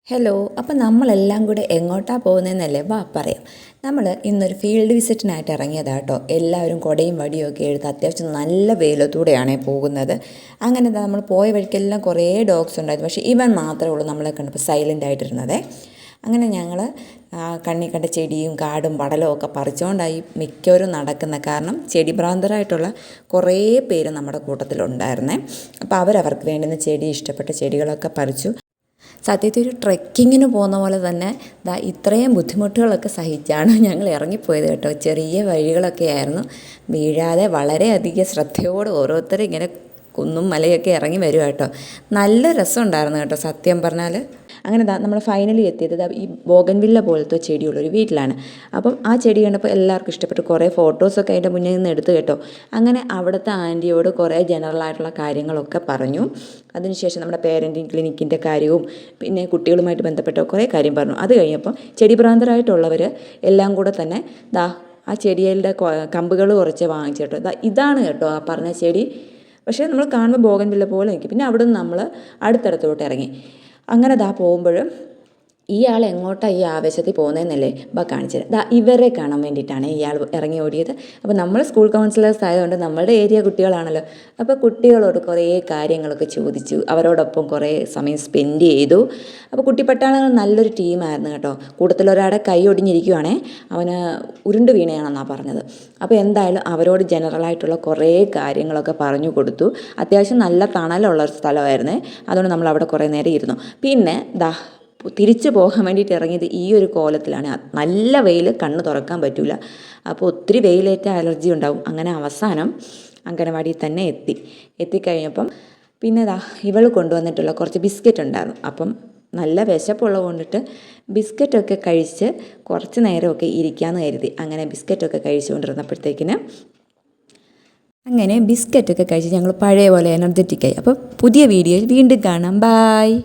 Hello, അപ്പോൾ നമ്മളെല്ലാം കൂടെ എങ്ങോട്ടാണ് പോകുന്നതെന്നല്ലേ പറയാം. നമ്മൾ ഇന്നൊരു ഫീൽഡ് വിസിറ്റിനായിട്ട് ഇറങ്ങിയതാണ് കേട്ടോ. എല്ലാവരും കുടയും വടിയും ഒക്കെ എടുത്ത് അത്യാവശ്യം നല്ല വെയിലത്തൂടെയാണ് പോകുന്നത്. അങ്ങനെ നമ്മൾ പോയ വഴിക്കെല്ലാം കുറേ ഡോഗ്സ് ഉണ്ടായിരുന്നു. പക്ഷേ ഇവൻ മാത്രമേ ഉള്ളൂ നമ്മളെ കണ്ടപ്പോൾ സൈലൻ്റ് ആയിട്ടിരുന്നത്. അങ്ങനെ ഞങ്ങൾ കണ്ണി കണ്ട ചെടിയും കാടും പടലും ഒക്കെ പറിച്ചുകൊണ്ടായി മിക്കവരും നടക്കുന്നത്. കാരണം ചെടി ഭ്രാന്തരായിട്ടുള്ള കുറേ പേര് നമ്മുടെ കൂട്ടത്തിലുണ്ടായിരുന്നേ. അപ്പോൾ അവരവർക്ക് വേണ്ടുന്ന ചെടി ഇഷ്ടപ്പെട്ട ചെടികളൊക്കെ പറിച്ചു. സത്യത്തിൽ ഒരു ട്രെക്കിങ്ങിന് പോകുന്ന പോലെ തന്നെ ഇത്രയും ബുദ്ധിമുട്ടുകളൊക്കെ സഹിച്ചാണ് ഞങ്ങൾ ഇറങ്ങിപ്പോയത് കേട്ടോ. ചെറിയ വഴികളൊക്കെ ആയിരുന്നു. വീഴാതെ വളരെയധികം ശ്രദ്ധയോടെ ഓരോരുത്തരും ഇങ്ങനെ കുന്നും മലയൊക്കെ ഇറങ്ങി വരും കേട്ടോ. നല്ല രസമുണ്ടായിരുന്നു കേട്ടോ സത്യം പറഞ്ഞാൽ. അങ്ങനെ നമ്മൾ ഫൈനലി എത്തിയത് ഈ ബോഗൻവില്ല പോലത്തെ ചെടിയുള്ളൊരു വീട്ടിലാണ്. അപ്പം ആ ചെടി കണ്ടപ്പോൾ എല്ലാവർക്കും ഇഷ്ടപ്പെട്ടു. കുറേ ഫോട്ടോസൊക്കെ അതിൻ്റെ മുന്നിൽ നിന്ന് എടുത്തു കേട്ടോ. അങ്ങനെ അവിടുത്തെ ആൻറ്റിയോട് കുറേ ജനറലായിട്ടുള്ള കാര്യങ്ങളൊക്കെ പറഞ്ഞു. അതിനുശേഷം നമ്മുടെ പേരൻറ്റിങ് ക്ലിനിക്കിൻ്റെ കാര്യവും പിന്നെ കുട്ടികളുമായിട്ട് ബന്ധപ്പെട്ട കുറേ കാര്യം പറഞ്ഞു. അത് കഴിഞ്ഞപ്പം ചെടി ഭ്രാന്തരായിട്ടുള്ളവർ എല്ലാം കൂടെ തന്നെ ആ ചെടിയുടെ കമ്പുകൾ കുറച്ച് വാങ്ങിച്ചു കേട്ടോ. ഇതാണ് കേട്ടോ ആ പറഞ്ഞ ചെടി. പക്ഷേ നമ്മൾ കാണുമ്പോൾ ബോഗൻവില്ല പോലെ നിൽക്കും. പിന്നെ അവിടെ നിന്ന് നമ്മൾ അടുത്തടുത്തോട്ട് ഇറങ്ങി. അങ്ങനെ പോകുമ്പോൾ ഇയാൾ എങ്ങോട്ടാണ് ഈ ആവേശത്തിൽ പോകുന്നതെന്നല്ലേ കാണിച്ചത്. ഇവരെ കാണാൻ വേണ്ടിയിട്ടാണ് ഇയാൾ ഇറങ്ങി ഓടിയത്. അപ്പോൾ നമ്മൾ സ്കൂൾ കൗൺസിലേഴ്സ് ആയതുകൊണ്ട് നമ്മളുടെ ഏരിയ കുട്ടികളാണല്ലോ. അപ്പോൾ കുട്ടികളോട് കുറേ കാര്യങ്ങളൊക്കെ ചോദിച്ചു. അവരോടൊപ്പം കുറേ സമയം സ്പെൻഡ് ചെയ്തു. അപ്പോൾ കുട്ടിപ്പട്ടാളങ്ങൾ നല്ലൊരു ടീമായിരുന്നു കേട്ടോ. കൂട്ടത്തിലൊരാടെ കൈ ഒടിഞ്ഞിരിക്കുവാണേ. അവന് ഉരുണ്ട് വീണയാണെന്നാണ് പറഞ്ഞത്. അപ്പോൾ എന്തായാലും അവരോട് ജനറലായിട്ടുള്ള കുറേ കാര്യങ്ങളൊക്കെ പറഞ്ഞു കൊടുത്തു. അത്യാവശ്യം നല്ല തണലുള്ള ഒരു സ്ഥലമായിരുന്നേ. അതുകൊണ്ട് നമ്മൾ അവിടെ കുറേ നേരം ഇരുന്നു. പിന്നെ തിരിച്ചു പോകാൻ വേണ്ടിയിട്ട് ഇറങ്ങിയത് ഈ ഒരു കോലത്തിലാണ്. നല്ല വെയിൽ, കണ്ണ് തുറക്കാൻ പറ്റില്ല. അപ്പോൾ ഒത്തിരി വെയിലേറ്റ അലർജി ഉണ്ടാവും. അങ്ങനെ അവസാനം അങ്കണവാടിയിൽ തന്നെ എത്തിക്കഴിഞ്ഞപ്പം പിന്നെ ഇവൾ കൊണ്ടുവന്നിട്ടുള്ള കുറച്ച് ബിസ്ക്കറ്റ് ഉണ്ടായിരുന്നു. അപ്പം നല്ല വിശപ്പുള്ളത് കൊണ്ടിട്ട് ബിസ്ക്കറ്റൊക്കെ കഴിച്ച് കുറച്ച് നേരമൊക്കെ ഇരിക്കാമെന്ന് കരുതി. അങ്ങനെ ബിസ്ക്കറ്റൊക്കെ കഴിച്ചുകൊണ്ടിരുന്നപ്പോഴത്തേക്കിന് ബിസ്ക്കറ്റൊക്കെ കഴിച്ച് ഞങ്ങൾ പഴയ പോലെ എനർജറ്റിക്കായി. അപ്പോൾ പുതിയ വീഡിയോയിൽ വീണ്ടും കാണാം. ബായ്.